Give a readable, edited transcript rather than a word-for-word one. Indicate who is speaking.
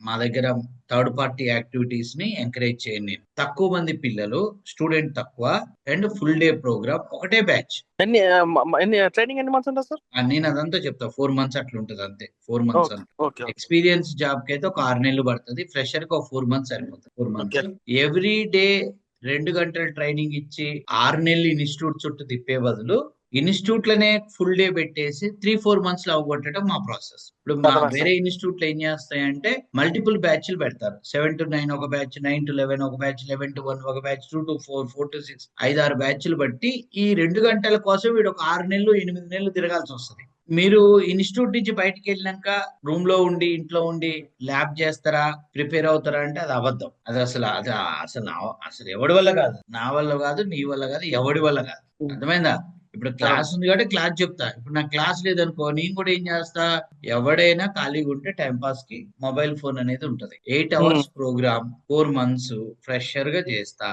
Speaker 1: మా దగ్గర third party activities ని ఎంకరేజ్ చేయను నేను. తక్కువ మంది పిల్లలు, స్టూడెంట్ తక్కువ, అండ్ ఫుల్ డే ప్రోగ్రామ్, ఒకటే బ్యాచ్.
Speaker 2: ఎన్ని ట్రైనింగ్ ఎన్ని మంత్స్ ఉంటుంది సార్?
Speaker 1: నేను అదంతా చెప్తా. 4 months అట్లా ఉంటది అంతే. 4 months
Speaker 2: ఓకే
Speaker 1: అంతే.
Speaker 2: ఓకే ఓకే
Speaker 1: ఎక్స్పీరియన్స్ జాబ్ కి అయితే ఒక 6 నెలలు పడుతుంది. ఫ్రెషర్ కి ఒక 4 months సరిపోతుంది. 4 months
Speaker 2: ఓకే.
Speaker 1: ఎవ్రీ డే 2 గంటలు ట్రైనింగ్ ఇచ్చి 6 నెలలు ఇన్స్టిట్యూట్ చుట్టూ తిప్పే బదులు ఇన్స్టిట్యూట్ లోనే ఫుల్ డే పెట్టేసి 3-4 months లో అవగొట్టడం మా ప్రాసెస్. ఇప్పుడు మా
Speaker 2: అర్థమైంది
Speaker 1: వేరే
Speaker 2: సార్.
Speaker 1: ఇన్స్టిట్యూట్లు ఏం చేస్తాయంటే మల్టిపుల్ బ్యాచ్లు పెడతారు. 7 to 9 ఒక బ్యాచ్, 9 to 11 ఒక బ్యాచ్, 11 to 1 ఒక బ్యాచ్, 2 to 4, 4 to 6, 5-6 బ్యాచ్లు బట్టి ఈ 2 గంటల కోసం వీడు ఒక 6 నెలలు 8 నెలలు తిరగాల్సి వస్తుంది. మీరు ఇన్స్టిట్యూట్ నుంచి బయటికి వెళ్ళినాక రూమ్ లో ఉండి, ఇంట్లో ఉండి ల్యాబ్ చేస్తారా, ప్రిపేర్ అవుతారా అంటే అది అబద్ధం. అది అసలు ఎవడి వల్ల కాదు. నా వల్ల కాదు, నీ వల్ల కాదు, ఎవడి వల్ల కాదు. అర్థమైందా? ఇప్పుడు క్లాస్ ఉంది కాబట్టి క్లాస్ చెప్తా. ఇప్పుడు నాకు క్లాస్ లేదనుకో, నేను కూడా ఏం చేస్తా, ఎవడైనా ఖాళీగా ఉంటే టైం పాస్ కి మొబైల్ ఫోన్ అనేది ఉంటది. 8 hours ప్రోగ్రామ్, 4 months ఫ్రెషర్ గా చేస్తా.